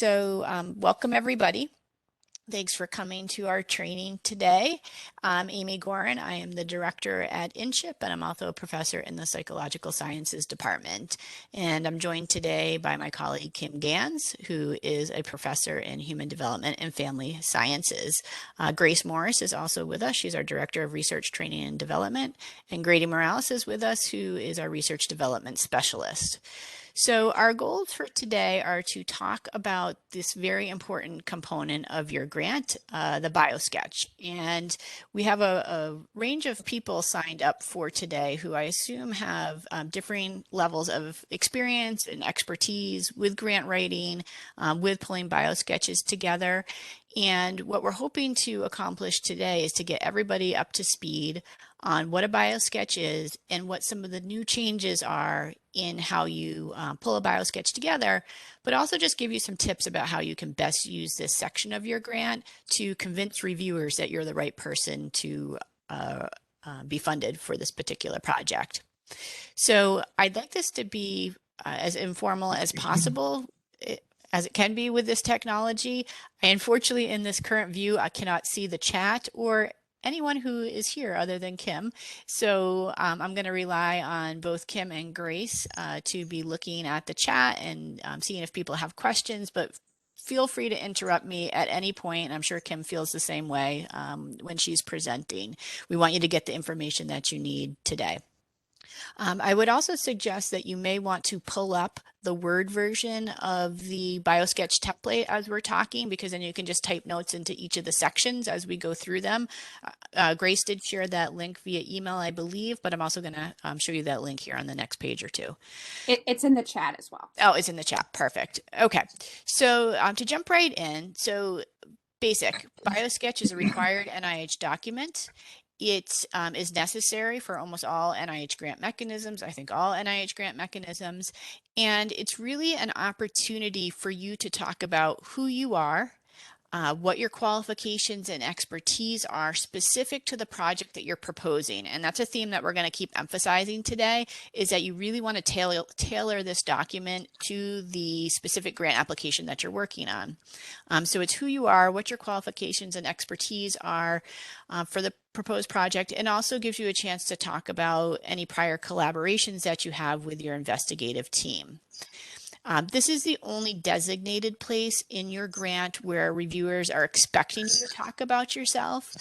Welcome everybody. Thanks for coming to our training today. I'm Amy Gorin. I am the director at InCHIP, and I'm also a professor in the Psychological Sciences Department. And I'm joined today by my colleague, Kim Gans, who is a professor in Human Development and Family Sciences. Grace Morris is also with us. She's our Director of Research, Training, and Development. And Grady Morales is with us, who is our Research Development Specialist. So our goals for today are to talk about this very important component of your grant, the Biosketch. And we have a range of people signed up for today who I assume have differing levels of experience and expertise with grant writing, with pulling biosketches together. And what we're hoping to accomplish today is to get everybody up to speed on what a biosketch is and what some of the new changes are in how you pull a biosketch together, but also just give you some tips about how you can best use this section of your grant to convince reviewers that you're the right person to be funded for this particular project. So I'd like this to be as informal as possible. As it can be with this technology. Unfortunately, in this current view, I cannot see the chat or anyone who is here other than Kim. So I'm going to rely on both Kim and Grace to be looking at the chat and seeing if people have questions, but feel free to interrupt me at any point. I'm sure Kim feels the same way when she's presenting. We want you to get the information that you need today. I would also suggest that you may want to pull up the Word version of the Biosketch template as we're talking, because then you can just type notes into each of the sections as we go through them. Grace did share that link via email, I believe, but I'm also going to show you that link here on the next page or two. It's in the chat as well. Oh, it's in the chat. Perfect. Okay. So to jump right in, so basic, Biosketch is a required NIH document. It is necessary for almost all NIH grant mechanisms, I think all NIH grant mechanisms, and it's really an opportunity for you to talk about who you are, what your qualifications and expertise are specific to the project that you're proposing. And that's a theme that we're going to keep emphasizing today, is that you really want to tailor this document to the specific grant application that you're working on. So it's who you are, what your qualifications and expertise are for the proposed project, and also gives you a chance to talk about any prior collaborations that you have with your investigative team. This is the only designated place in your grant where reviewers are expecting you to talk about yourself.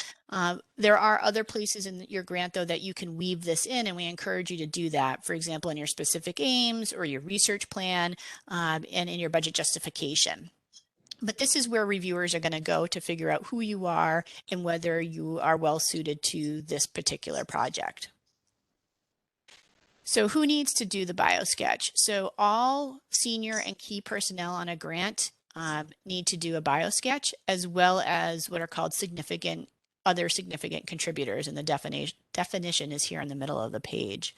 There are other places in your grant, though, that you can weave this in, and we encourage you to do that. For example, in your specific aims or your research plan and in your budget justification. But this is where reviewers are going to go to figure out who you are and whether you are well suited to this particular project. So who needs to do the biosketch? So all senior and key personnel on a grant need to do a biosketch, as well as what are called other significant contributors, and the definition is here in the middle of the page.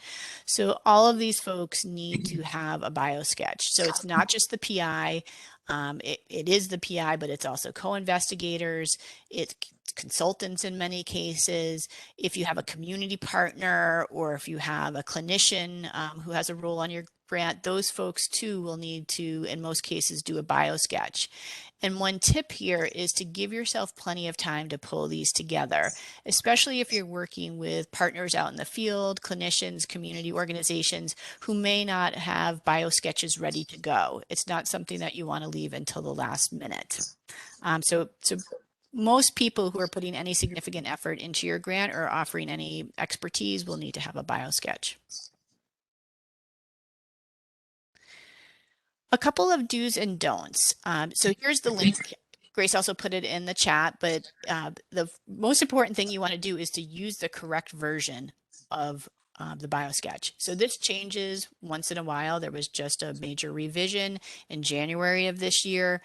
So all of these folks need to have a biosketch. So it's not just the PI. It is the PI, but it's also co-investigators, it's consultants in many cases. If you have a community partner or if you have a clinician who has a role on your grant, those folks too will need to, in most cases, do a biosketch. And one tip here is to give yourself plenty of time to pull these together, especially if you're working with partners out in the field, clinicians, community organizations who may not have biosketches ready to go. It's not something that you want to leave until the last minute. So most people who are putting any significant effort into your grant or offering any expertise will need to have a biosketch. A couple of do's and don'ts. So here's the link. Grace also put it in the chat, but the most important thing you want to do is to use the correct version of the biosketch. So this changes once in a while. There was just a major revision in January of this year.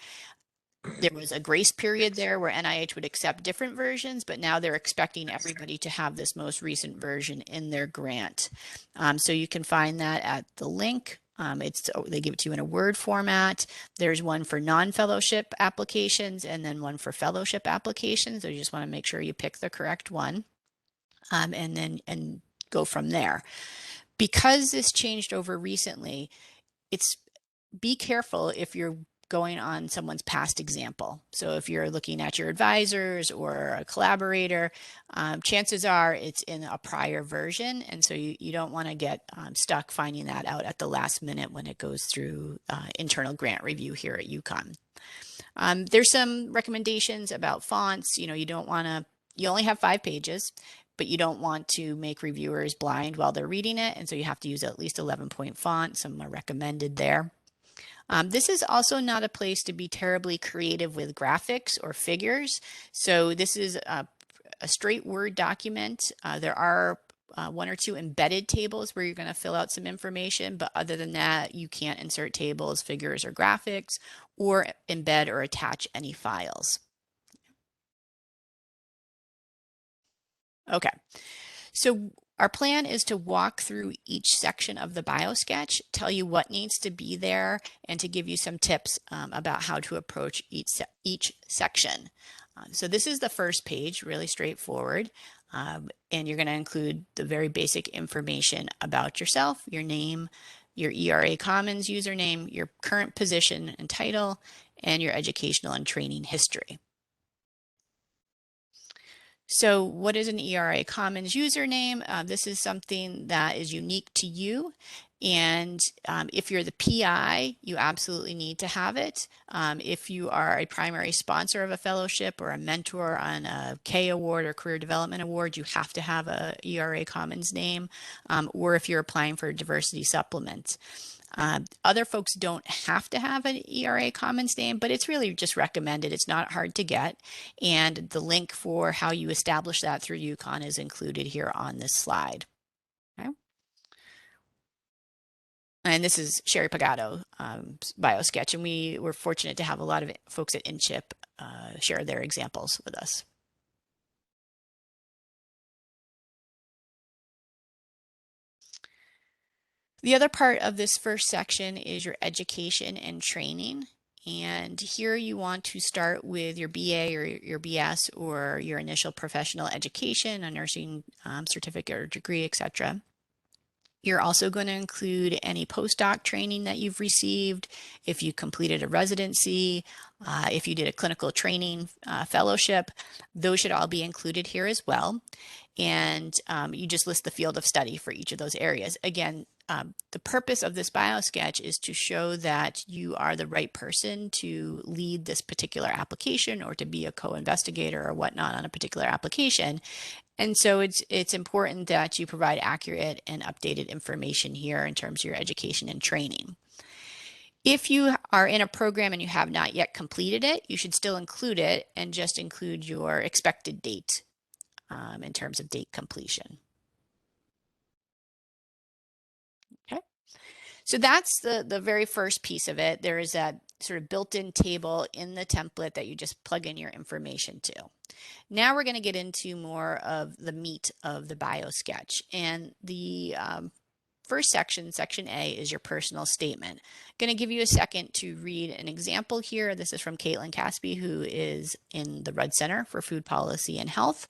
There was a grace period there where NIH would accept different versions, but now they're expecting everybody to have this most recent version in their grant. So you can find that at the link. They give it to you in a Word format. There's one for non-fellowship applications and then one for fellowship applications. So you just want to make sure you pick the correct one and go from there. Because this changed over recently, be careful if you're going on someone's past example. So if you're looking at your advisors or a collaborator, chances are it's in a prior version. And so you don't want to get stuck finding that out at the last minute when it goes through internal grant review here at UConn. There's some recommendations about fonts. You know, you only have 5 pages, but you don't want to make reviewers blind while they're reading it. And so you have to use at least 11-point font. Some are recommended there. This is also not a place to be terribly creative with graphics or figures. So this is a straight Word document. There are 1 or 2 embedded tables where you're going to fill out some information, but other than that, you can't insert tables, figures, or graphics, or embed or attach any files. Okay, so our plan is to walk through each section of the Biosketch, tell you what needs to be there, and to give you some tips about how to approach each section. So this is the first page, really straightforward. And you're going to include the very basic information about yourself, your name, your ERA Commons username, your current position and title, and your educational and training history. So what is an ERA Commons username? This is something that is unique to you. And if you're the PI, you absolutely need to have it. If you are a primary sponsor of a fellowship or a mentor on a K Award or Career Development Award, you have to have a ERA Commons name. Or if you're applying for a diversity supplement. Other folks don't have to have an ERA Commons name, but it's really just recommended. It's not hard to get. And the link for how you establish that through UConn is included here on this slide. Okay. And this is Sherry Pagato Biosketch, and we were fortunate to have a lot of folks at InCHIP share their examples with us. The other part of this first section is your education and training. And here you want to start with your BA or your BS or your initial professional education, a nursing certificate or degree, etc. You're also going to include any postdoc training that you've received, if you completed a residency, if you did a clinical training fellowship, those should all be included here as well. And you just list the field of study for each of those areas. Again, the purpose of this Biosketch is to show that you are the right person to lead this particular application or to be a co-investigator or whatnot on a particular application. And so it's important that you provide accurate and updated information here in terms of your education and training. If you are in a program and you have not yet completed it, you should still include it and just include your expected date in terms of date completion. Okay. So that's the very first piece of it. There is that sort of built-in table in the template that you just plug in your information to. Now we're going to get into more of the meat of the Biosketch. And the first section, section A, is your personal statement. I'm going to give you a second to read an example here. This is from Caitlin Caspi, who is in the Rudd Center for Food Policy and Health,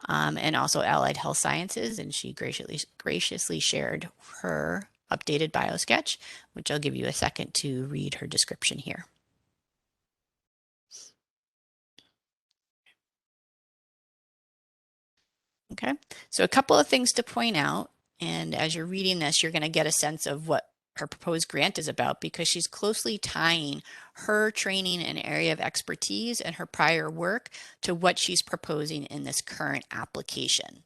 and also Allied Health Sciences, and she graciously shared her updated Biosketch, which I'll give you a second to read her description here. Okay, so a couple of things to point out, and as you're reading this, you're going to get a sense of what her proposed grant is about, because she's closely tying her training and area of expertise and her prior work to what she's proposing in this current application.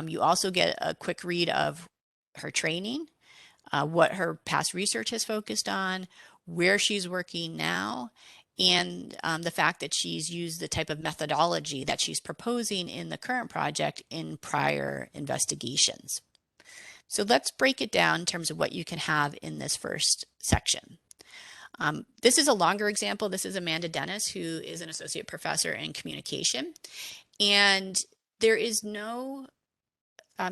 You also get a quick read of her training, what her past research has focused on, where she's working now, and the fact that she's used the type of methodology that she's proposing in the current project in prior investigations. So let's break it down in terms of what you can have in this first section. This is a longer example. This is Amanda Dennis, who is an associate professor in communication. And there is no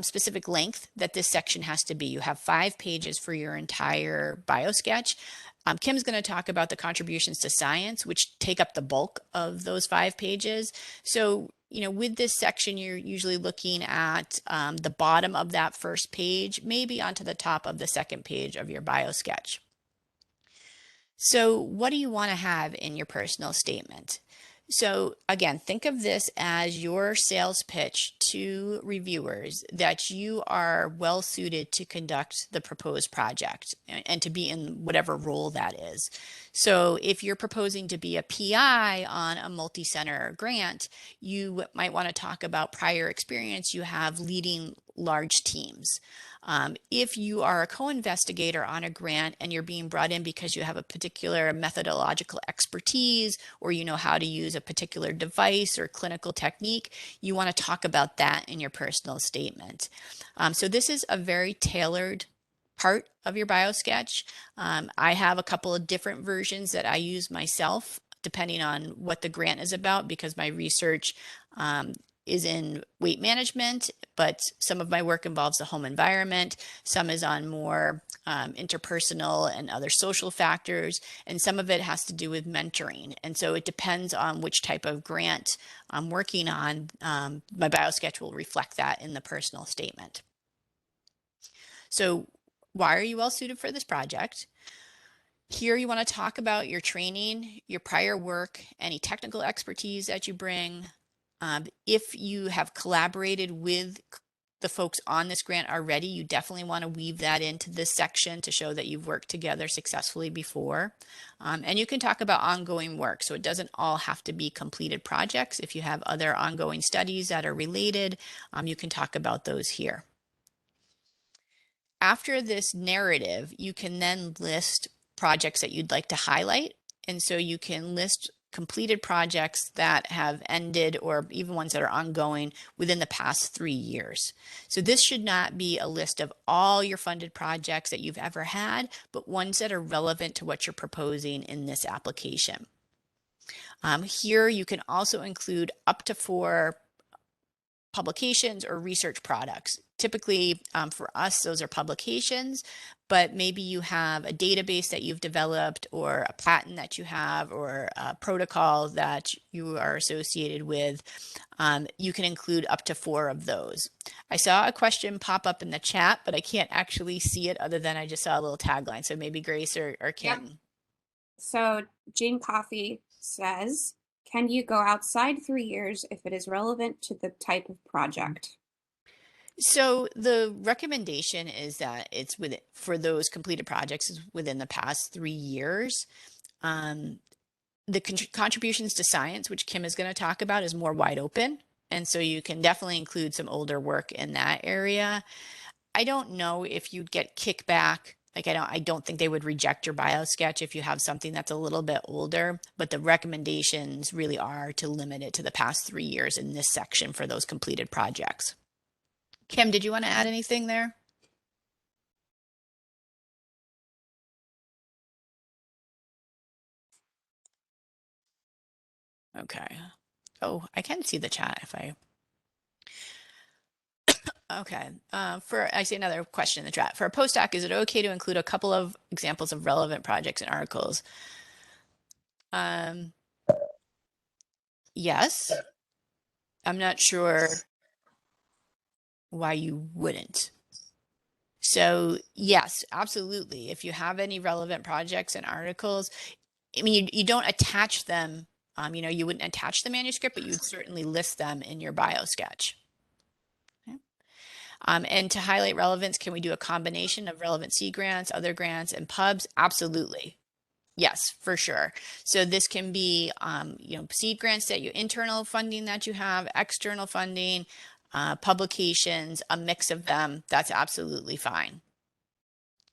specific length that this section has to be. You have 5 pages for your entire Biosketch. Kim's going to talk about the contributions to science, which take up the bulk of those 5 pages. So, you know, with this section, you're usually looking at the bottom of that first page, maybe onto the top of the second page of your Biosketch. So, what do you want to have in your personal statement? So, again, think of this as your sales pitch to reviewers that you are well suited to conduct the proposed project and to be in whatever role that is. So, if you're proposing to be a PI on a multi-center grant, you might want to talk about prior experience you have leading large teams. If you are a co-investigator on a grant and you're being brought in because you have a particular methodological expertise or you know how to use a particular device or clinical technique, you want to talk about that in your personal statement. So this is a very tailored part of your biosketch. I have a couple of different versions that I use myself depending on what the grant is about because my research is in weight management, but some of my work involves the home environment. Some is on more interpersonal and other social factors, and some of it has to do with mentoring. And so it depends on which type of grant I'm working on. My biosketch will reflect that in the personal statement. So why are you well suited for this project? Here you want to talk about your training, your prior work, any technical expertise that you bring. If you have collaborated with the folks on this grant already, you definitely want to weave that into this section to show that you've worked together successfully before. And you can talk about ongoing work. So it doesn't all have to be completed projects. If you have other ongoing studies that are related, you can talk about those here. After this narrative, you can then list projects that you'd like to highlight. And so you can list completed projects that have ended or even ones that are ongoing within the past 3 years. So this should not be a list of all your funded projects that you've ever had, but ones that are relevant to what you're proposing in this application. Here you can also include up to 4 publications or research products. Typically, for us, those are publications, but maybe you have a database that you've developed or a patent that you have or a protocol that you are associated with. You can include up to 4 of those. I saw a question pop up in the chat, but I can't actually see it other than I just saw a little tagline. So maybe Grace or Kim. Yep. So Jane Coffey says, can you go outside 3 years if it is relevant to the type of project? So the recommendation is that it's for those completed projects is within the past 3 years. The contributions to science, which Kim is going to talk about, is more wide open. And so you can definitely include some older work in that area. I don't know if you'd get kickback. Like I don't think they would reject your biosketch if you have something that's a little bit older, but the recommendations really are to limit it to the past 3 years in this section for those completed projects. Kim, did you want to add anything there? Okay. Oh, I can see the chat if I. Okay. I see another question in the chat. For a postdoc, is it okay to include a couple of examples of relevant projects and articles? Yes. I'm not sure why you wouldn't. So yes, absolutely. If you have any relevant projects and articles, I mean, you don't attach them. You wouldn't attach the manuscript, but you'd certainly list them in your biosketch. Okay. And to highlight relevance, can we do a combination of relevant sea grants, other grants, and pubs? Absolutely. Yes, for sure. So this can be, seed grants that you internal funding that you have, external funding, publications, a mix of them. That's absolutely fine.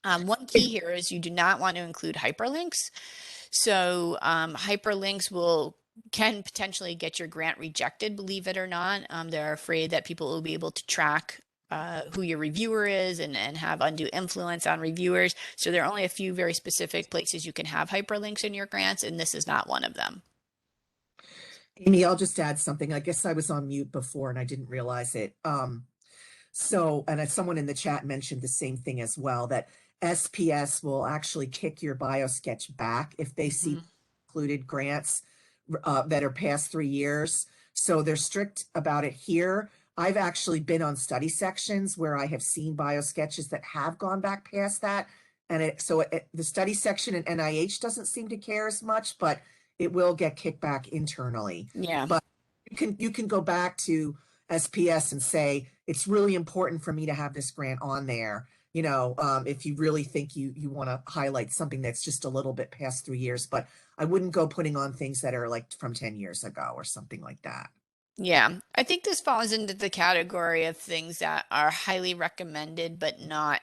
One key here is you do not want to include hyperlinks. So hyperlinks can potentially get your grant rejected, believe it or not. They're afraid that people will be able to track who your reviewer is and have undue influence on reviewers. So there are only a few very specific places you can have hyperlinks in your grants, and this is not one of them. Amy, I'll just add something. I guess I was on mute before and I didn't realize it. And someone in the chat mentioned the same thing as well, that SPS will actually kick your biosketch back if they see included grants that are past 3 years. So they're strict about it here. I've actually been on study sections where I have seen biosketches that have gone back past that, And the study section in NIH doesn't seem to care as much, but it will get kicked back internally. Yeah. But you can go back to SPS and say, it's really important for me to have this grant on there. If you really think you want to highlight something that's just a little bit past 3 years, but I wouldn't go putting on things that are like from 10 years ago or something like that. Yeah, I think this falls into the category of things that are highly recommended but not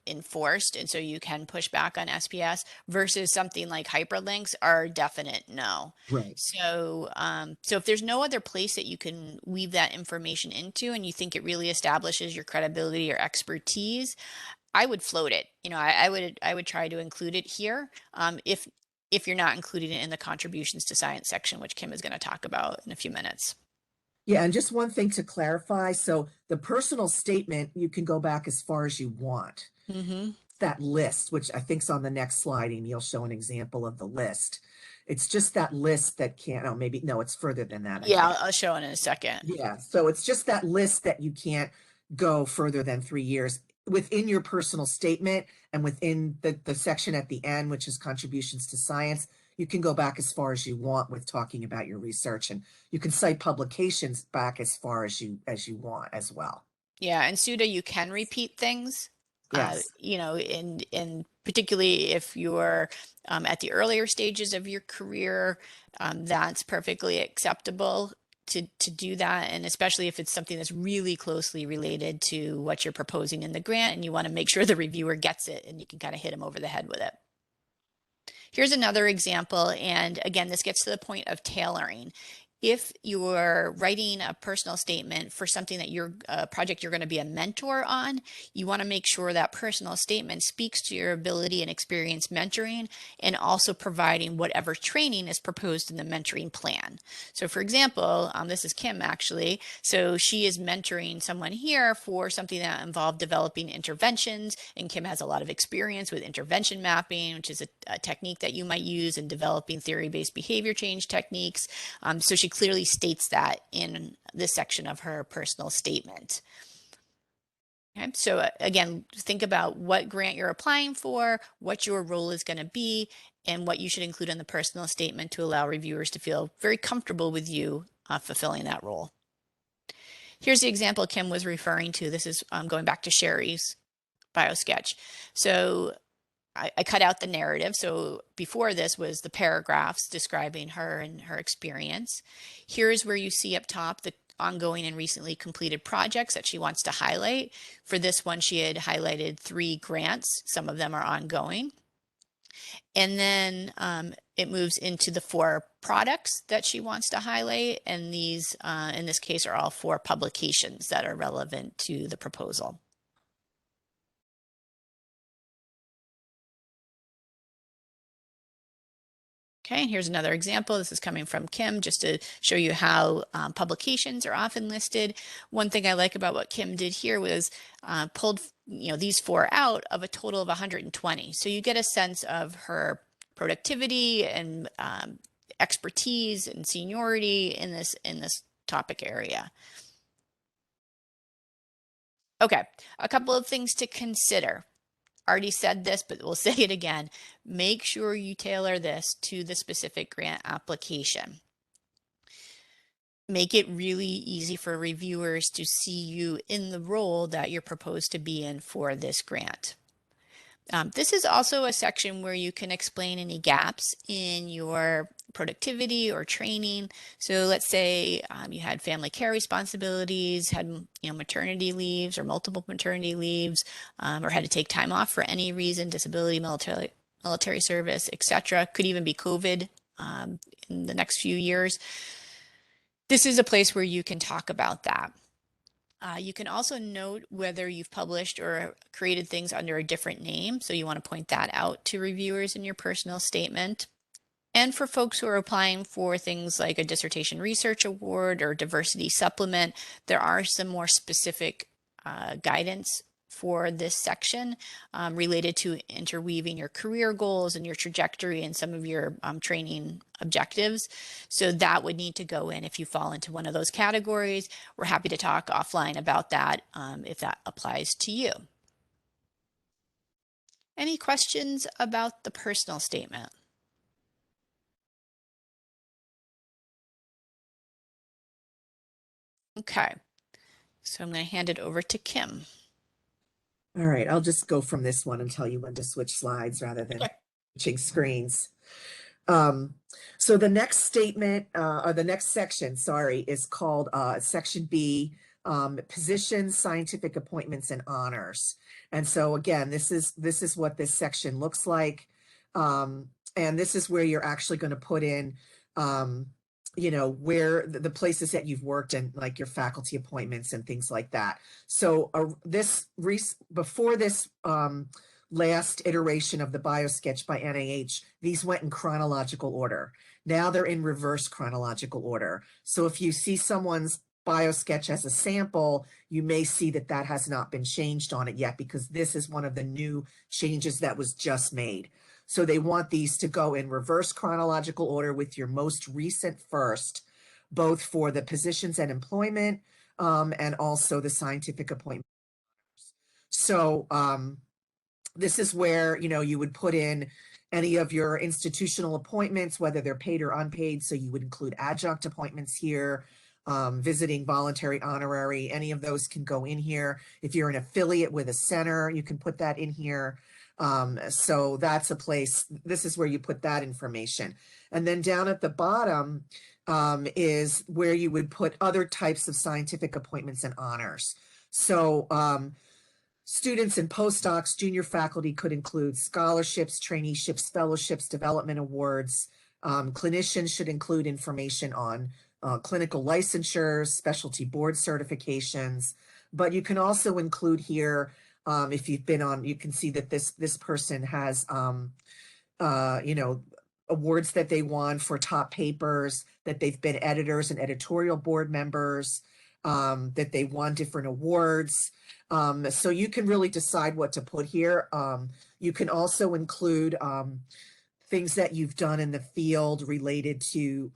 enforced, and so you can push back on SPS versus something like hyperlinks are definite no. Right. So if there's no other place that you can weave that information into, and you think it really establishes your credibility or expertise, I would float it. I would try to include it here. If you're not including it in the contributions to science section, which Kim is going to talk about in a few minutes. Yeah, and just one thing to clarify. So the personal statement, you can go back as far as you want. Mm-hmm. That list, which I think is on the next slide, and you'll show an example of the list. It's just that list that can't, oh, maybe, no, it's further than that. Yeah, I'll show it in a second. Yeah, so it's just that list that you can't go further than 3 years within your personal statement, and within the section at the end, which is contributions to science. You can go back as far as you want with talking about your research, and you can cite publications back as far as you want as well. Yeah, and SUDA, you can repeat things. Yes. And particularly if you're at the earlier stages of your career, that's perfectly acceptable to do that. And especially if it's something that's really closely related to what you're proposing in the grant, and you want to make sure the reviewer gets it and you can kind of hit them over the head with it. Here's another example, and again, this gets to the point of tailoring. If you're writing a personal statement for something that a project you're going to be a mentor on, you want to make sure that personal statement speaks to your ability and experience mentoring, and also providing whatever training is proposed in the mentoring plan. So for example, this is Kim actually. So she is mentoring someone here for something that involved developing interventions, and Kim has a lot of experience with intervention mapping, which is a technique that you might use in developing theory-based behavior change techniques. So she clearly states that in this section of her personal statement. Okay, so again, think about what grant you're applying for, what your role is going to be, and what you should include in the personal statement to allow reviewers to feel very comfortable with you fulfilling that role. Here's the example Kim was referring to. This is going back to Sherry's Biosketch. So I cut out the narrative. So before this was the paragraphs describing her and her experience. Here's where you see up top the ongoing and recently completed projects that she wants to highlight. For this one, she had highlighted 3 grants. Some of them are ongoing. And then it moves into the 4 products that she wants to highlight. And these, in this case, are all 4 publications that are relevant to the proposal. Okay, and here's another example. This is coming from Kim, just to show you how publications are often listed. One thing I like about what Kim did here was pulled these 4 out of a total of 120. So you get a sense of her productivity and expertise and seniority in this topic area. Okay, a couple of things to consider. Already said this, but we'll say it again. Make sure you tailor this to the specific grant application. Make it really easy for reviewers to see you in the role that you're proposed to be in for this grant. This is also a section where you can explain any gaps in your productivity or training. So let's say you had family care responsibilities, had maternity leaves or multiple maternity leaves, or had to take time off for any reason, disability, military service, etc. Could even be COVID in the next few years. This is a place where you can talk about that. You can also note whether you've published or created things under a different name. So you want to point that out to reviewers in your personal statement. And for folks who are applying for things like a dissertation research award or diversity supplement, there are some more specific guidance for this section related to interweaving your career goals and your trajectory and some of your training objectives. So that would need to go in if you fall into one of those categories. We're happy to talk offline about that if that applies to you. Any questions about the personal statement? Okay, so I'm going to hand it over to Kim. All right, I'll just go from this one and tell you when to switch slides rather than switching screens. So the next statement, or the next section, sorry, is called Section B, Positions, Scientific Appointments, and Honors. And so again, this is what this section looks like. And this is where you're actually going to put in, you know, where the places that you've worked and like your faculty appointments and things like that. So before this last iteration of the Biosketch by NIH, these went in chronological order. Now they're in reverse chronological order. So if you see someone's Biosketch as a sample, you may see that that has not been changed on it yet because this is one of the new changes that was just made. So they want these to go in reverse chronological order with your most recent first, both for the positions and employment and also the scientific appointment. So this is where, you know, you would put in any of your institutional appointments, whether they're paid or unpaid. So you would include adjunct appointments here, visiting, voluntary, honorary, any of those can go in here. If you're an affiliate with a center, you can put that in here. So that's a place, this is where you put that information. And then down at the bottom is where you would put other types of scientific appointments and honors. So students and postdocs, junior faculty could include scholarships, traineeships, fellowships, development awards. Clinicians should include information on clinical licensures, specialty board certifications, but you can also include here, if you've been on, you can see that this person has, you know, awards that they won for top papers, that they've been editors and editorial board members, that they won different awards. So you can really decide what to put here. You can also include things that you've done in the field related to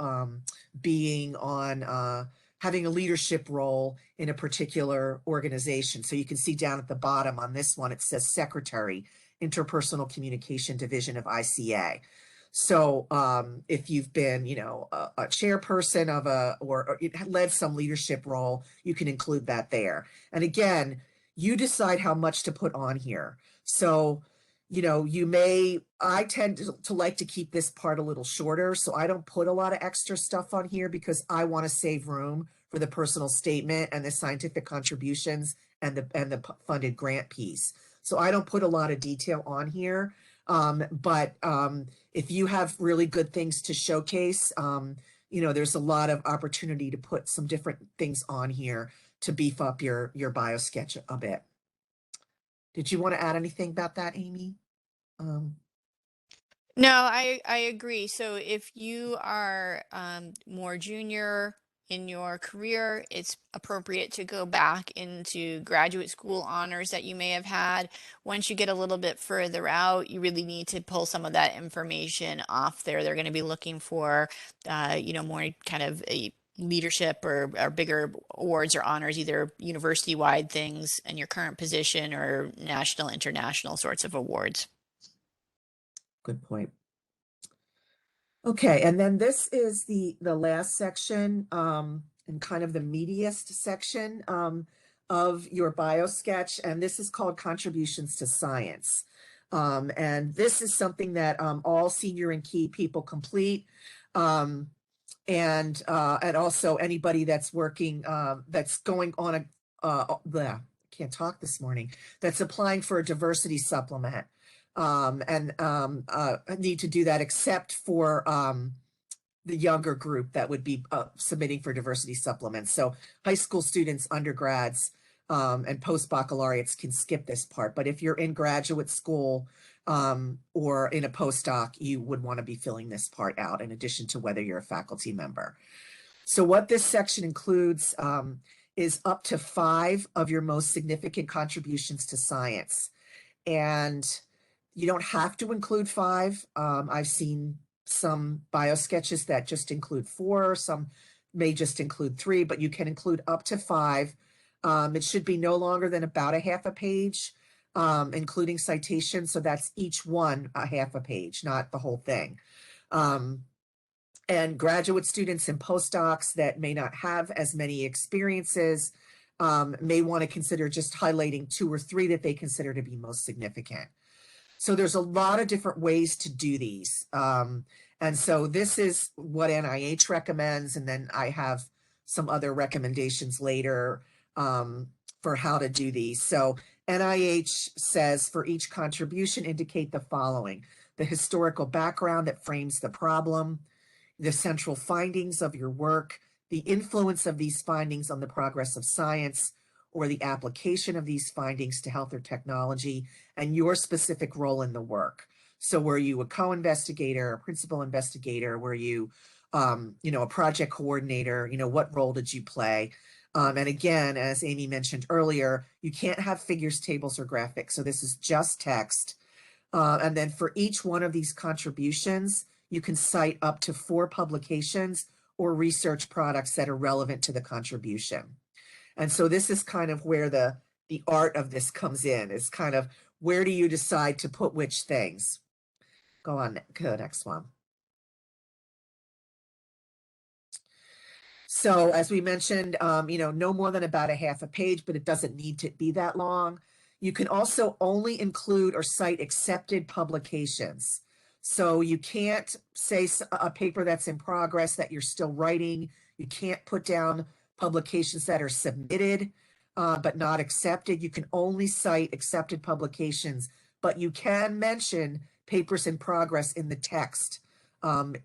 being on, having a leadership role in a particular organization. So you can see down at the bottom on this one, it says Secretary, Interpersonal Communication Division of ICA. So if you've been, you know, a chairperson of or led some leadership role, you can include that there. And again, you decide how much to put on here. So, you know, I tend to like to keep this part a little shorter. So I don't put a lot of extra stuff on here because I want to save room for the personal statement and the scientific contributions and the funded grant piece. So I don't put a lot of detail on here. But if you have really good things to showcase, you know, there's a lot of opportunity to put some different things on here to beef up your Biosketch a bit. Did you want to add anything about that, Amy? No, I agree. So if you are more junior in your career, it's appropriate to go back into graduate school honors that you may have had. Once you get a little bit further out, you really need to pull some of that information off there. They're going to be looking for, you know, more kind of a leadership or bigger awards or honors, either university-wide things in your current position or national, international sorts of awards. Good point. Okay, and then this is the last section and kind of the meatiest section of your Biosketch, and this is called Contributions to Science. And this is something that all senior and key people complete, and also anybody that's working, that's going on I can't talk this morning, that's applying for a diversity supplement. Need to do that except for the younger group that would be submitting for diversity supplements. So high school students, undergrads, and post-baccalaureates can skip this part. But if you're in graduate school or in a postdoc, you would want to be filling this part out in addition to whether you're a faculty member. So what this section includes is up to 5 of your most significant contributions to science. And you don't have to include 5. I've seen some Biosketches that just include 4. Some may just include 3, but you can include up to 5. It should be no longer than about a half a page. including citations. So that's each one a half a page, not the whole thing. And graduate students and postdocs that may not have as many experiences may want to consider just highlighting 2 or 3 that they consider to be most significant. So there's a lot of different ways to do these. And so this is what NIH recommends, and then I have some other recommendations later for how to do these. So NIH says for each contribution, indicate the following: the historical background that frames the problem, the central findings of your work, the influence of these findings on the progress of science or the application of these findings to health or technology, and your specific role in the work. So were you a co-investigator, a principal investigator? Were you, a project coordinator? What role did you play? And again, as Amy mentioned earlier, you can't have figures, tables, or graphics. So this is just text. And then for each one of these contributions, you can cite up to 4 publications or research products that are relevant to the contribution. And so this is kind of where the art of this comes in. It's kind of, where do you decide to put which things? Go on, go next one. So as we mentioned, no more than about a half a page, but it doesn't need to be that long. You can also only include or cite accepted publications. So you can't say a paper that's in progress that you're still writing. You can't put down publications that are submitted but not accepted. You can only cite accepted publications, but you can mention papers in progress in the text,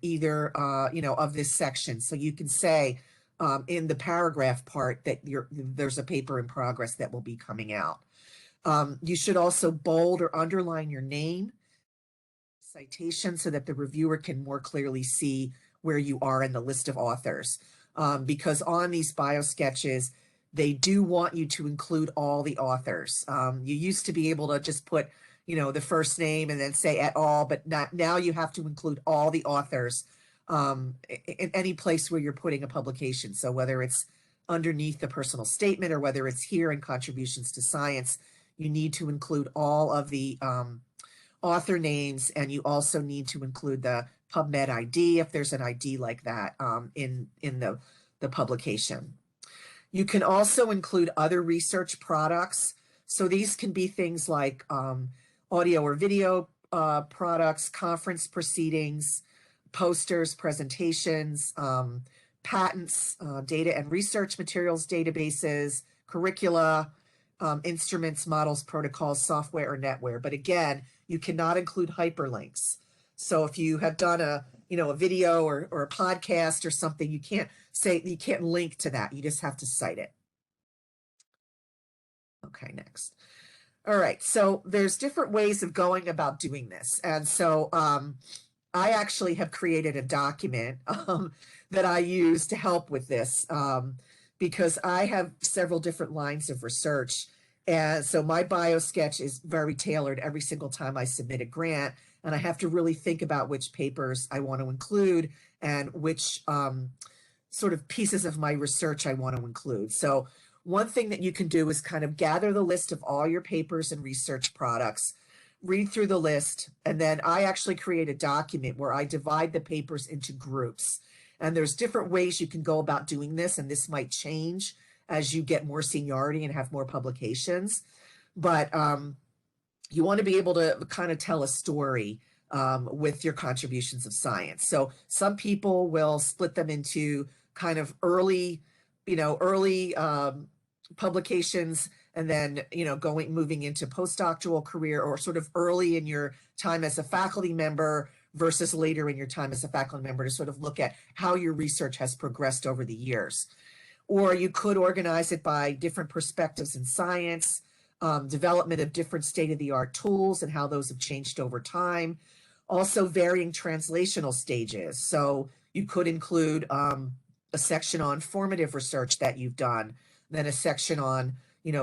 either of this section. So you can say in the paragraph part that there's a paper in progress that will be coming out. You should also bold or underline your name, citation, so that the reviewer can more clearly see where you are in the list of authors. Because on these biosketches, they do want you to include all the authors. You used to be able to just put, the first name and then say et al, but now you have to include all the authors in any place where you're putting a publication. So whether it's underneath the personal statement or whether it's here in contributions to science, you need to include all of the author names, and you also need to include the PubMed ID if there's an ID like that in the publication. You can also include other research products. So these can be things like audio or video products, conference proceedings, posters, presentations, patents, data and research materials databases, curricula, instruments, models, protocols, software, or netware. But again, you cannot include hyperlinks. So if you have done a video or a podcast or something, you can't link to that. You just have to cite it. Okay, next. All right, so there's different ways of going about doing this. And so I actually have created a document that I use to help with this because I have several different lines of research. And so my biosketch is very tailored every single time I submit a grant. And I have to really think about which papers I want to include and which sort of pieces of my research I want to include. So one thing that you can do is kind of gather the list of all your papers and research products, read through the list, and then I actually create a document where I divide the papers into groups. And there's different ways you can go about doing this, and this might change as you get more seniority and have more publications. But you want to be able to kind of tell a story with your contributions of science. So some people will split them into kind of early publications, and then moving into postdoctoral career, or sort of early in your time as a faculty member versus later in your time as a faculty member, to sort of look at how your research has progressed over the years. Or you could organize it by different perspectives in science, development of different state-of-the-art tools and how those have changed over time. Also varying translational stages. So you could include a section on formative research that you've done, then a section on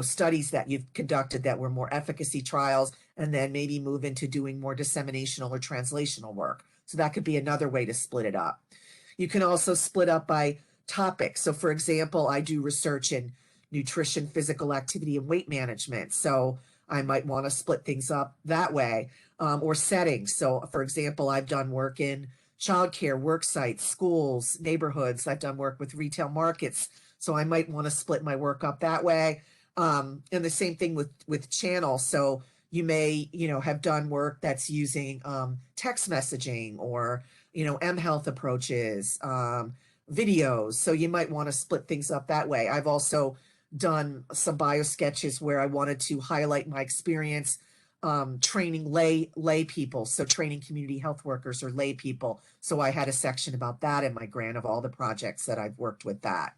studies that you've conducted that were more efficacy trials, and then maybe move into doing more disseminational or translational work. So that could be another way to split it up. You can also split up by topics. So for example, I do research in nutrition, physical activity, and weight management. So I might want to split things up that way, or settings. So for example, I've done work in childcare, work sites, schools, neighborhoods. I've done work with retail markets. So I might want to split my work up that way. And the same thing with channels. So you may, have done work that's using text messaging or, mHealth approaches, videos. So you might want to split things up that way. I've also done some biosketches where I wanted to highlight my experience training lay people, so training community health workers or lay people. So I had a section about that in my grant of all the projects that I've worked with that.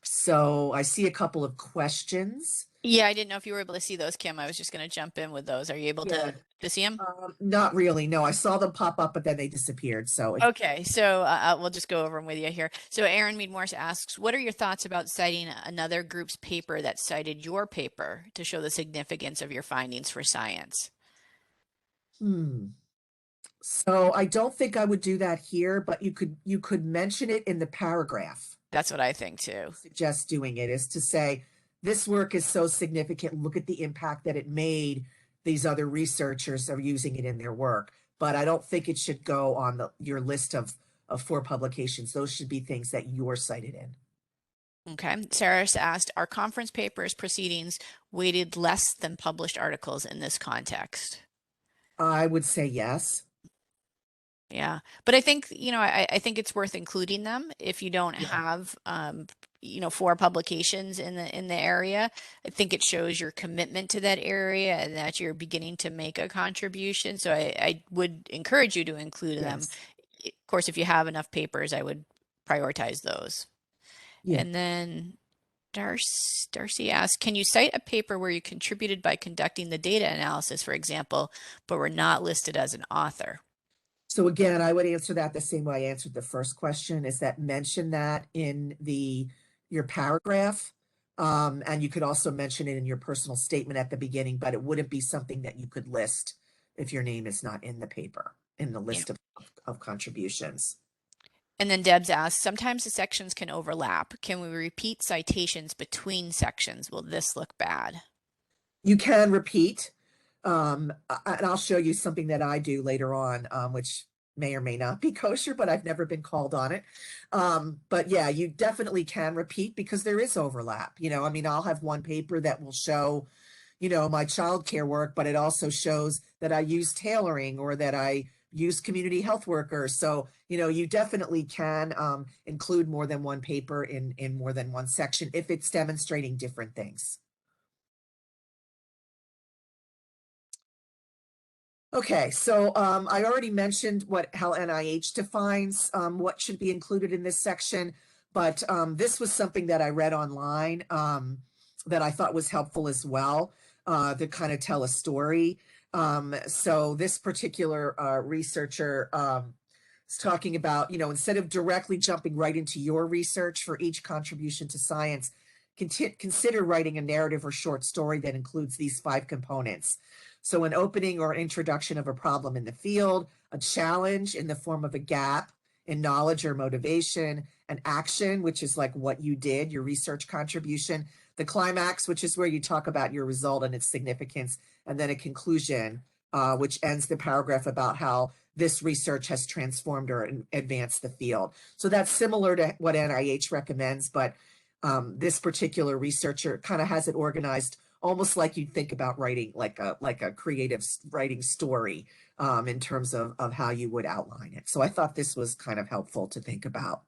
So I see a couple of questions. Yeah, I didn't know if you were able to see those, Kim. I was just going to jump in with those. Are you able Yeah. to see them? Not really. No, I saw them pop up, but then they disappeared. So Okay, so we'll just go over them with you here. So Aaron Mead Morse asks, what are your thoughts about citing another group's paper that cited your paper to show the significance of your findings for science? So I don't think I would do that here, but you could mention it in the paragraph. That's what I think too. Suggest doing it is to say, this work is so significant. Look at the impact that it made. These other researchers are using it in their work. But I don't think it should go on your list of 4 publications. Those should be things that you're cited in. Okay. Sarah asked, are conference papers proceedings weighted less than published articles in this context? I would say yes. Yeah, but I think, I think it's worth including them if you don't Yeah. have, 4 publications in the area. I think it shows your commitment to that area and that you're beginning to make a contribution. So I would encourage you to include them. Yes. Of course, if you have enough papers, I would prioritize those. Yeah. And then Darcy asked, can you cite a paper where you contributed by conducting the data analysis, for example, but were not listed as an author? So again, I would answer that the same way I answered the first question, is that mention that in your paragraph. And you could also mention it in your personal statement at the beginning, but it wouldn't be something that you could list if your name is not in the paper, in the list of contributions. And then Debs asks, sometimes the sections can overlap. Can we repeat citations between sections? Will this look bad? You can repeat. And I'll show you something that I do later on, which may or may not be kosher, but I've never been called on it. But yeah, you definitely can repeat because there is overlap. I'll have one paper that will show, my childcare work, but it also shows that I use tailoring or that I use community health workers. So, you definitely can include more than one paper in more than one section if it's demonstrating different things. Okay, so I already mentioned how NIH defines what should be included in this section, but this was something that I read online that I thought was helpful as well to kind of tell a story. So this particular researcher is talking about, instead of directly jumping right into your research for each contribution to science, consider writing a narrative or short story that includes these 5 components. So an opening or introduction of a problem in the field, a challenge in the form of a gap in knowledge or motivation, an action, which is like what you did, your research contribution, the climax, which is where you talk about your result and its significance, and then a conclusion, which ends the paragraph about how this research has transformed or advanced the field. So that's similar to what NIH recommends, but this particular researcher kind of has it organized almost like you'd think about writing like a creative writing story in terms of how you would outline it. So I thought this was kind of helpful to think about.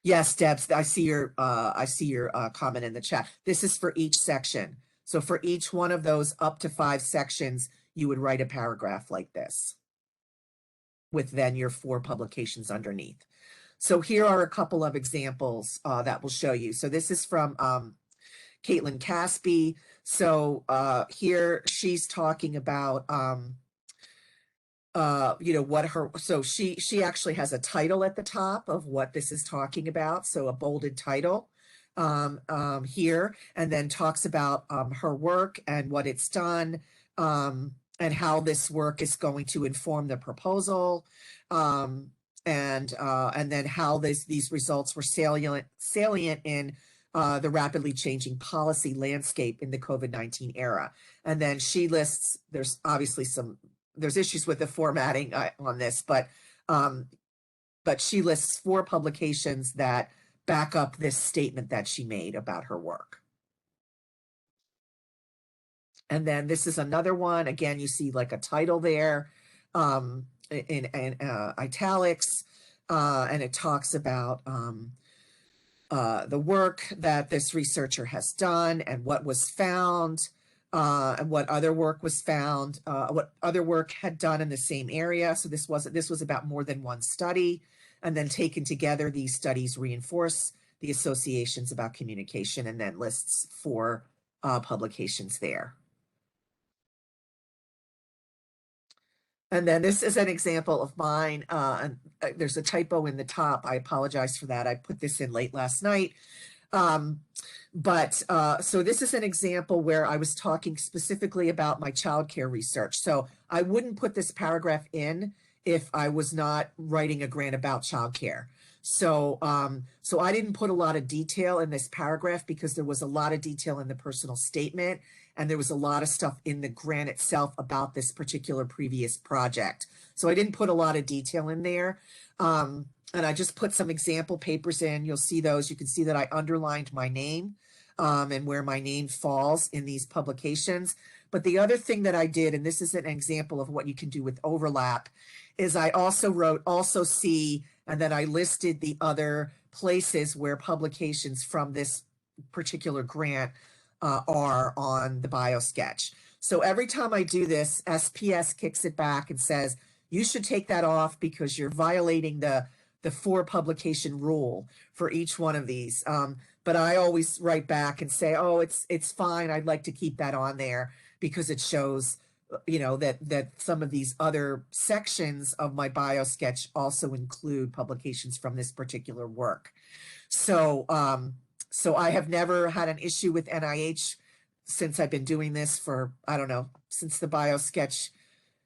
Yes, Debs, I see your comment in the chat. This is for each section. So for each one of those up to 5 sections, you would write a paragraph like this with then your 4 publications underneath. So here are a couple of examples that will show you. So this is from Caitlin Caspi. So here she's talking about so she actually has a title at the top of what this is talking about, so a bolded title here, and then talks about her work and what it's done, and how this work is going to inform the proposal, and then how these results were salient in the rapidly changing policy landscape in the COVID-19 era. And then she lists, there's obviously there's issues with the formatting on this, but she lists 4 publications that back up this statement that she made about her work. And then this is another one. Again, you see like a title there in italics, and it talks about the work that this researcher has done and what was found, and what other work was found, what other work had done in the same area. So this was about more than one study, and then taken together, these studies reinforce the associations about communication, and then lists 4 publications there. And then this is an example of mine. And there's a typo in the top. I apologize for that. I put this in late last night. So this is an example where I was talking specifically about my childcare research. So I wouldn't put this paragraph in if I was not writing a grant about childcare. So I didn't put a lot of detail in this paragraph because there was a lot of detail in the personal statement, and there was a lot of stuff in the grant itself about this particular previous project. So I didn't put a lot of detail in there. And I just put some example papers in. You'll see those. You can see that I underlined my name and where my name falls in these publications. But the other thing that I did, and this is an example of what you can do with overlap, is I also wrote also see, and then I listed the other places where publications from this particular grant are on the Biosketch. So every time I do this, SPS kicks it back and says, you should take that off because you're violating the 4 publication rule for each one of these. But I always write back and say, oh, it's fine. I'd like to keep that on there because it shows, you know, that some of these other sections of my Biosketch also include publications from this particular work. So I have never had an issue with NIH since I've been doing this for, I don't know, since the Biosketch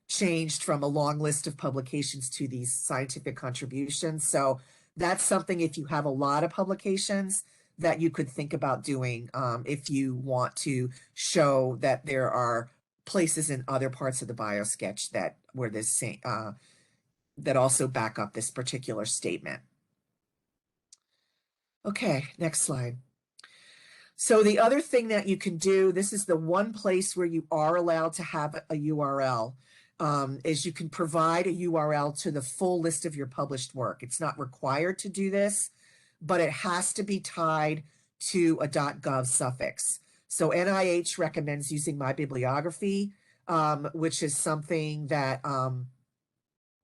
changed from a long list of publications to these scientific contributions. So that's something, if you have a lot of publications, that you could think about doing if you want to show that there are places in other parts of the Biosketch that where this that also back up this particular statement. Okay, next slide. So the other thing that you can do, this is the one place where you are allowed to have a URL, is you can provide a URL to the full list of your published work. It's not required to do this, but it has to be tied to a .gov suffix. So NIH recommends using my bibliography, which is something that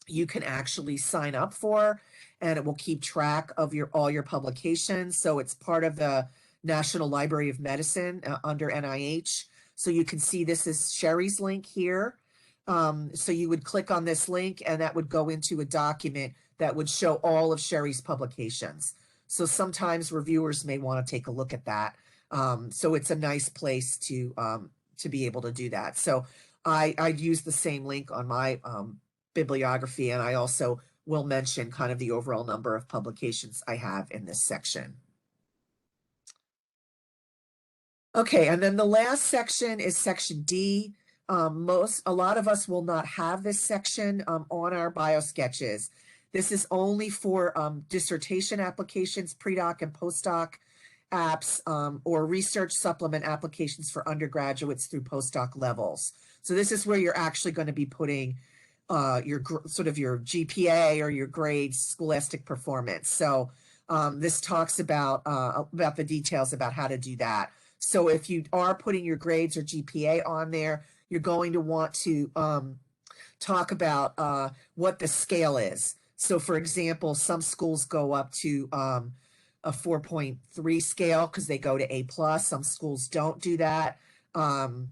you can actually sign up for, and it will keep track of all your publications. So it's part of the National Library of Medicine under NIH. So you can see this is Sherry's link here. So you would click on this link and that would go into a document that would show all of Sherry's publications. So sometimes reviewers may want to take a look at that. So it's a nice place to be able to do that. So I'd use the same link on my bibliography, and I also will mention kind of the overall number of publications I have in this section. Okay, and then the last section is section D. A lot of us will not have this section on our Biosketches. This is only for dissertation applications, pre-doc and postdoc apps, or research supplement applications for undergraduates through postdoc levels. So this is where you're actually going to be putting your GPA or your grades, scholastic performance. So this talks about the details about how to do that. So if you are putting your grades or GPA on there, you're going to want to talk about what the scale is. So for example, some schools go up to a 4.3 scale because they go to A+. Some schools don't do that. You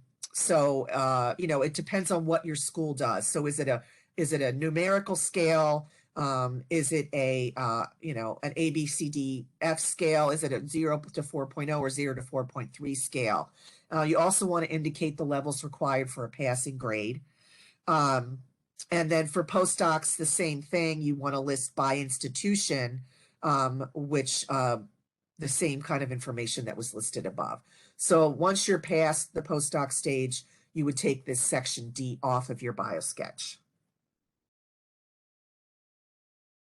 know, it depends on what your school does. So is it a numerical scale? Is it a, you know, an A, B, C, D, F scale? Is it a 0 to 4.0 or 0 to 4.3 scale? You also want to indicate the levels required for a passing grade. And then for postdocs, the same thing. You want to list by institution, which the same kind of information that was listed above. So once you're past the postdoc stage, you would take this section D off of your biosketch.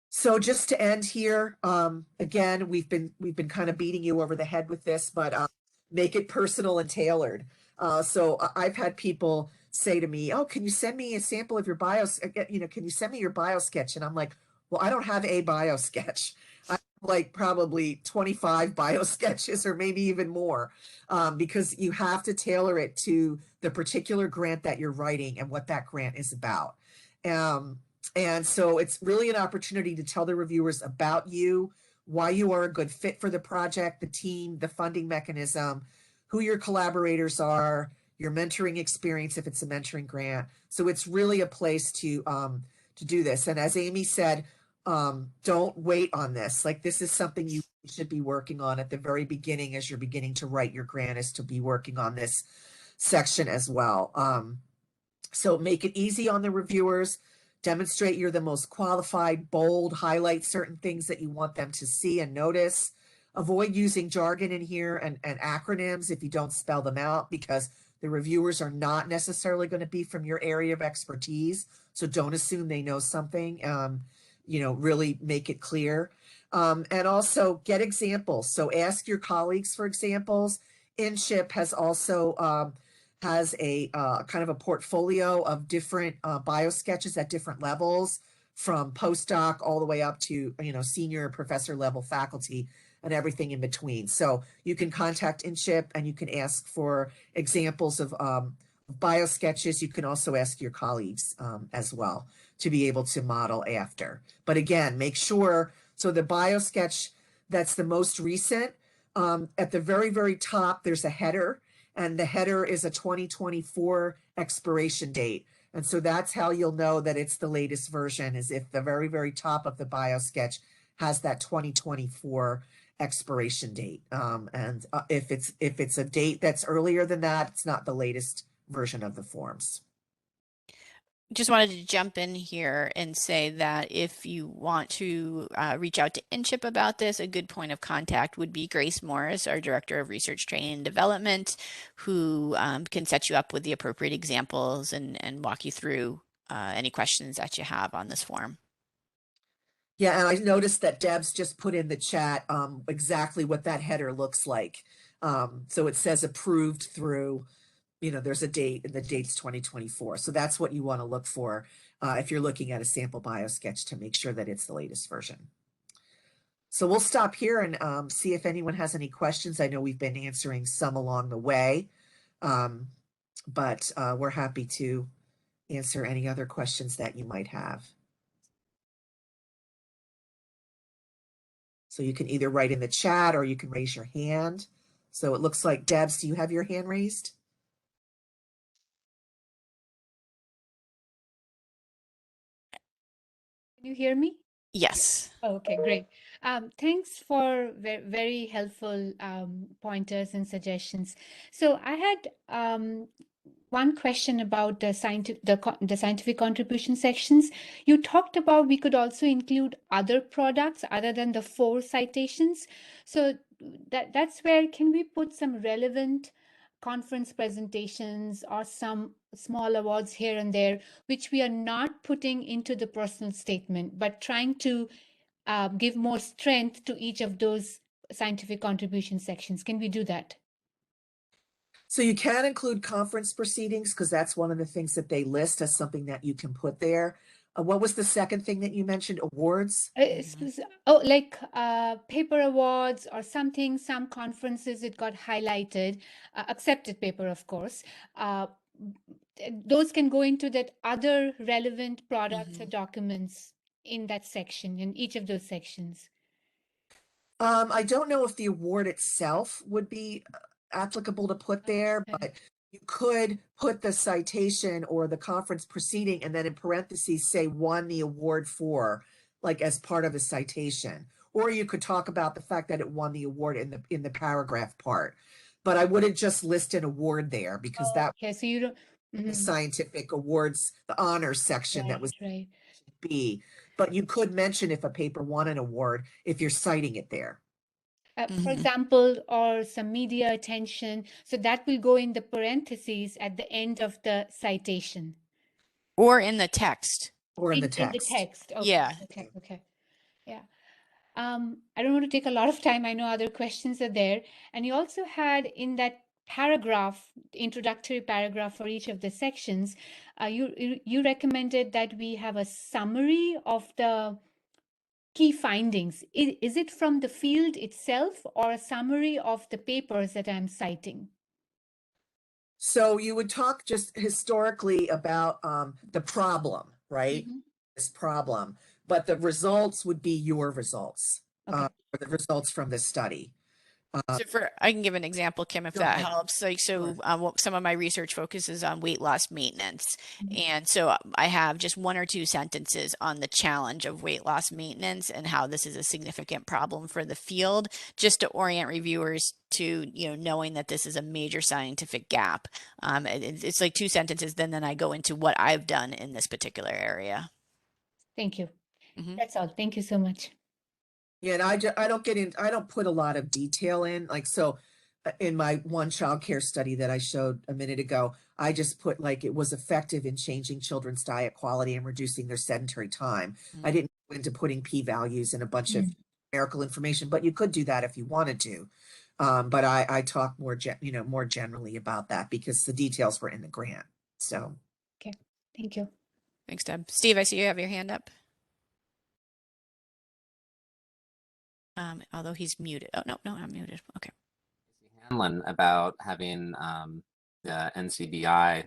So just to end here, again, we've been kind of beating you over the head with this, but make it personal and tailored. So I've had people say to me, "Oh, can you send me a sample of your can you send me your biosketch?" And I'm like, "Well, I don't have a biosketch. I have like probably 25 biosketches or maybe even more, because you have to tailor it to the particular grant that you're writing and what that grant is about." And so it's really an opportunity to tell the reviewers about you, why you are a good fit for the project, the team, the funding mechanism, who your collaborators are, your mentoring experience if it's a mentoring grant. So it's really a place to do this. And as Amy said, don't wait on this. Like, this is something you should be working on at the very beginning as you're beginning to write your grant, is to be working on this section as well. So make it easy on the reviewers. Demonstrate you're the most qualified, bold, highlight certain things that you want them to see and notice. Avoid using jargon in here and acronyms if you don't spell them out, because the reviewers are not necessarily going to be from your area of expertise. So don't assume they know something. Really make it clear. And also get examples. So ask your colleagues for examples. InCHIP has also has a kind of a portfolio of different biosketches at different levels, from postdoc all the way up to senior professor level faculty and everything in between. So you can contact InCHIP and you can ask for examples of biosketches. You can also ask your colleagues as well to be able to model after. But again, make sure, so the biosketch that's the most recent, at the very, very top, there's a header, and the header is a 2024 expiration date. And so that's how you'll know that it's the latest version, is if the very, very top of the biosketch has that 2024 expiration date. And if it's a date that's earlier than that, it's not the latest version of the forms. Just wanted to jump in here and say that if you want to reach out to InCHIP about this, a good point of contact would be Grace Morris, our Director of Research Training and Development, who can set you up with the appropriate examples and walk you through any questions that you have on this form. Yeah, and I noticed that Deb's just put in the chat exactly what that header looks like. So it says approved through, there's a date, and the date's 2024. So that's what you want to look for if you're looking at a sample biosketch, to make sure that it's the latest version. So we'll stop here and see if anyone has any questions. I know we've been answering some along the way, but we're happy to answer any other questions that you might have. So you can either write in the chat or you can raise your hand. So it looks like, Debs, do you have your hand raised? Can you hear me? Yes. Oh, okay, great. Thanks for very helpful pointers and suggestions. So I had one question about the scientific contribution sections. You talked about we could also include other products other than the 4 citations. So that's where, can we put some relevant conference presentations or some small awards here and there, which we are not putting into the personal statement, but trying to give more strength to each of those scientific contribution sections? Can we do that? So you can include conference proceedings, because that's one of the things that they list as something that you can put there. What was the second thing that you mentioned? Awards? Like paper awards or something. Some conferences it got highlighted, accepted paper, of course. Those can go into that other relevant products or documents in that section, in each of those sections. I don't know if the award itself would be applicable to put there, but you could put the citation or the conference proceeding and then in parentheses say won the award for, like, as part of a citation. Or you could talk about the fact that it won the award in the paragraph part. But I wouldn't just list an award there, because that Okay, so you don't. the scientific awards, the honors section that was right. B. But you could mention if a paper won an award if you're citing it there. For example, or some media attention. So that will go in the parentheses at the end of the citation. Or in the text. Or in the In the text. text. Okay. Yeah. Okay. Yeah. I don't want to take a lot of time. I know other questions are there. And you also had in that paragraph, introductory paragraph for each of the sections, you recommended that we have a summary of the key findings. Is it from the field itself or a summary of the papers that I'm citing? So you would talk just historically about the problem, right? This problem, but the results would be your results, Okay. or the results from the study. So I can give an example, Kim, if Go that ahead. helps. Sure. Some of my research focuses on weight loss maintenance. And so I have just one or two sentences on the challenge of weight loss maintenance and how this is a significant problem for the field, just to orient reviewers to, knowing that this is a major scientific gap. It's like two sentences, then I go into what I've done in this particular area. Thank you. Mhm. That's all. Thank you so much. Yeah, and I don't put a lot of detail in, like, so in my one child care study that I showed a minute ago, I just put like it was effective in changing children's diet quality and reducing their sedentary time. I didn't go into putting p-values and a bunch of numerical information, but you could do that if you wanted to. But I talk more generally about that because the details were in the grant. So Okay. Thank you. Thanks, Deb. Steve, I see you have your hand up. Although he's muted. Oh, no, I'm muted. Okay. Hanlon about having the NCBI,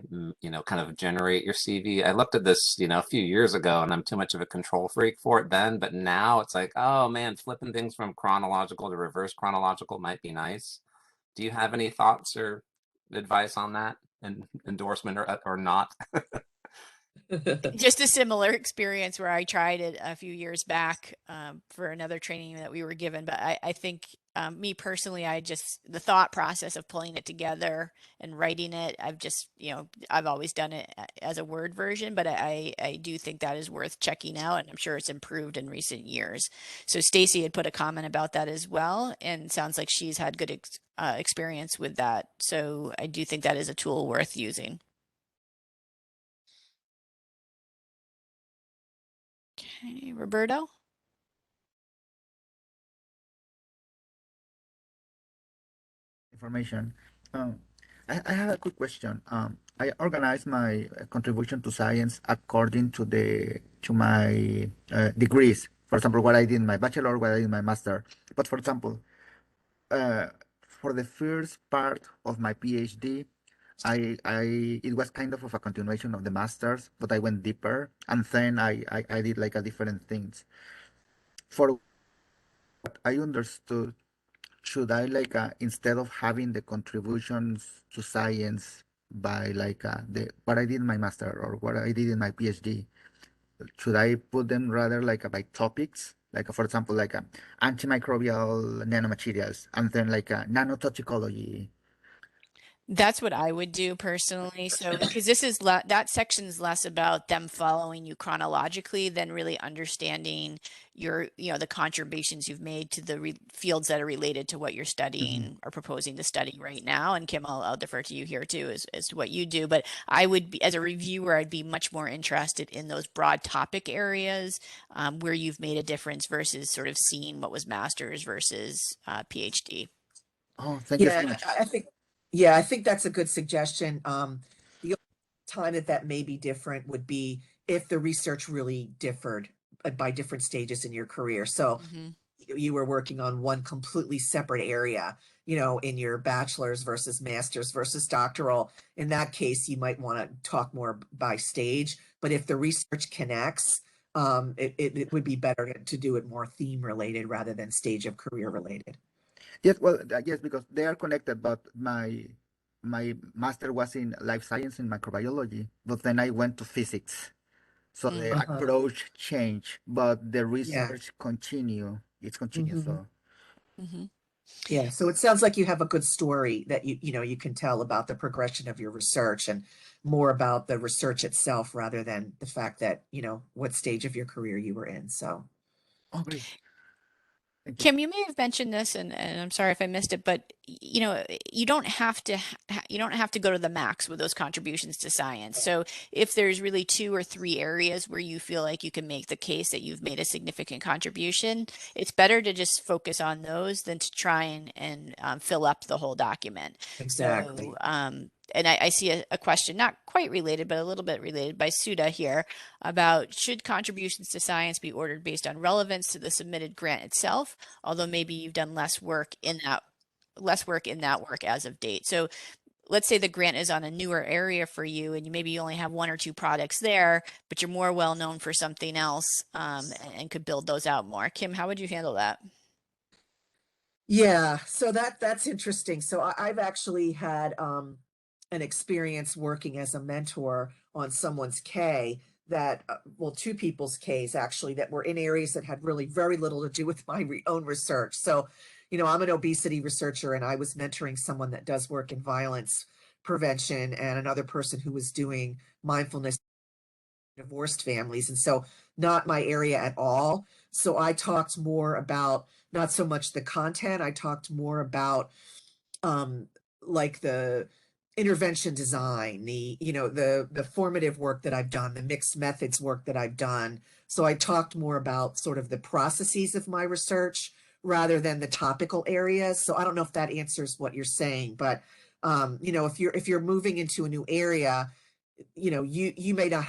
kind of generate your CV. I looked at this, a few years ago, and I'm too much of a control freak for it then. But now it's like, oh man, flipping things from chronological to reverse chronological might be nice. Do you have any thoughts or advice on that, and endorsement or not? Just a similar experience where I tried it a few years back for another training that we were given. But I think me personally, the thought process of pulling it together and writing it, I've always done it as a Word version, but I do think that is worth checking out. And I'm sure it's improved in recent years. So Stacy had put a comment about that as well. And sounds like she's had good experience with that. So I do think that is a tool worth using. Okay, Roberto? Information. I have a quick question. I organize my contribution to science according to my degrees. For example, what I did in my bachelor, what I did in my master. But for example, uh, for the first part of my PhD, it was kind of a continuation of the master's, but I went deeper, and then I did like a different things. For what I understood, should I like instead of having the contributions to science by like the what I did in my master or what I did in my PhD, should I put them rather like by topics? Like for example, like antimicrobial nanomaterials, and then like nanotoxicology. That's what I would do personally. So, because that section's less about them following you chronologically than really understanding the contributions you've made to the fields that are related to what you're studying or proposing to study right now. And Kim, I'll defer to you here too as to what you do. But I would be, as a reviewer, I'd be much more interested in those broad topic areas where you've made a difference versus sort of seeing what was master's versus PhD. Oh, thank you so yeah, much. I think that's a good suggestion. The only time that may be different would be if the research really differed by different stages in your career. So you were working on one completely separate area, in your bachelor's versus master's versus doctoral. In that case, you might want to talk more by stage. But if the research connects, it would be better to do it more theme related rather than stage of career related. Yes, well, yes, because they are connected, but my master was in life science and microbiology, but then I went to physics. So the approach changed, but the Yeah. research continue. It's continuous. So Yeah. So it sounds like you have a good story that you can tell about the progression of your research and more about the research itself rather than the fact that, what stage of your career you were in. So oh great. Thank you. Kim, you may have mentioned this, and I'm sorry if I missed it, but you know, you don't have to you don't have to go to the max with those contributions to science. So if there's really 2 or 3 areas where you feel like you can make the case that you've made a significant contribution, it's better to just focus on those than to try and fill up the whole document. Exactly. So, and I see a question, not quite related, but a little bit related by Suda here about should contributions to science be ordered based on relevance to the submitted grant itself, although maybe you've done less work in that work as of date. So let's say the grant is on a newer area for you and you maybe only have 1 or 2 products there, but you're more well known for something else and could build those out more. Kim, how would you handle that? Yeah, so that's interesting. So I've actually had an experience working as a mentor on someone's K that, well, 2 people's Ks actually that were in areas that had really very little to do with my own research. So, you know, I'm an obesity researcher and I was mentoring someone that does work in violence prevention and another person who was doing mindfulness divorced families. And so not my area at all. So I talked more about not so much the content, I talked more about um like the intervention design, the the formative work that I've done, the mixed methods work that I've done. So I talked more about sort of the processes of my research rather than the topical areas. So I don't know if that answers what you're saying, but you know, if you're moving into a new area, you know, you may not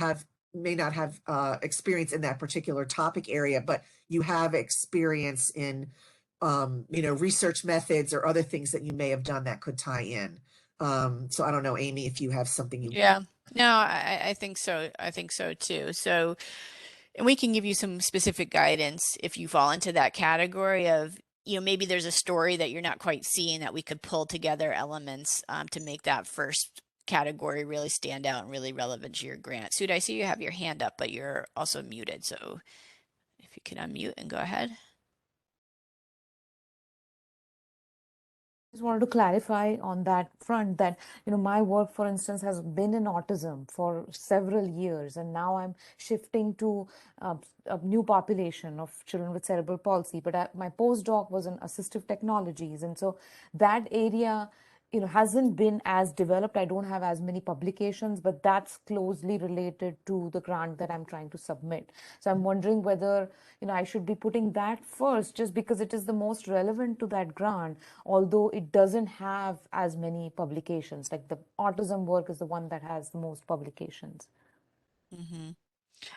have experience in that particular topic area, but you have experience in you know, research methods or other things that you may have done that could tie in. So I don't know, Amy, if you have something you Yeah, no, I think so. I think so too. So, and we can give you some specific guidance if you fall into that category of, you know, maybe there's a story that you're not quite seeing that we could pull together elements to make that first category really stand out and really relevant to your grant. Sud, I see you have your hand up, but you're also muted. So if you can unmute and go ahead. Just wanted to clarify on that front that, my work, for instance, has been in autism for several years, and now I'm shifting to a new population of children with cerebral palsy. But my postdoc was in assistive technologies, and so that area, hasn't been as developed. I don't have as many publications, but that's closely related to the grant that I'm trying to submit. So I'm wondering whether, I should be putting that first just because it is the most relevant to that grant, although it doesn't have as many publications. Like the autism work is the one that has the most publications. Mm-hmm.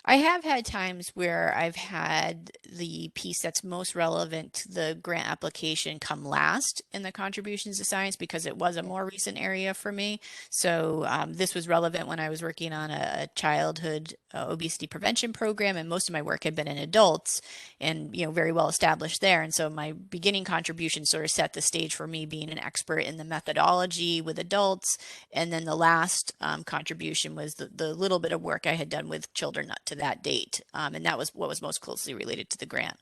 I have had times where I've had the piece that's most relevant to the grant application come last in the contributions to science because it was a more recent area for me. So this was relevant when I was working on a childhood obesity prevention program, and most of my work had been in adults and, very well established there. And so my beginning contribution sort of set the stage for me being an expert in the methodology with adults. And then the last contribution was the little bit of work I had done with children up to that date. And that was what was most closely related to the grant.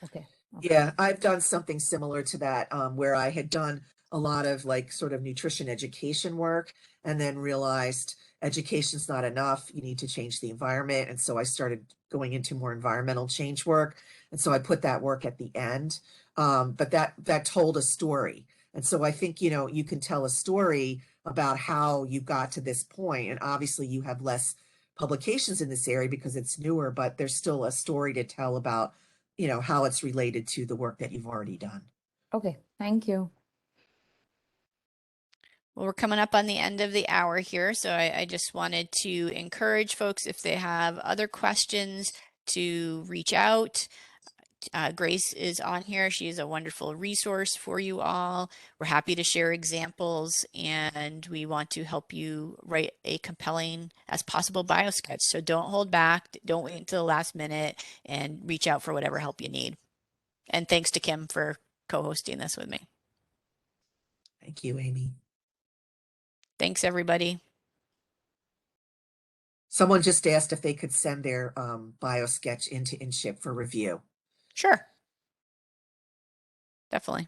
Okay. Yeah, I've done something similar to that, where I had done a lot of like sort of nutrition education work and then realized education's not enough. You need to change the environment. And so I started going into more environmental change work. And so I put that work at the end. But that told a story. And so I think, you can tell a story about how you got to this point. And obviously you have less publications in this area because it's newer, but there's still a story to tell about how it's related to the work that you've already done. Okay. Thank you. Well, we're coming up on the end of the hour here, so I just wanted to encourage folks, if they have other questions, to reach out. Grace is on here. She is a wonderful resource for you all. We're happy to share examples, and we want to help you write a compelling as possible biosketch. So don't hold back. Don't wait until the last minute, and reach out for whatever help you need. And thanks to Kim for co-hosting this with me. Thank you, Amy. Thanks, everybody. Someone just asked if they could send their biosketch into InCHIP for review. Sure. Definitely.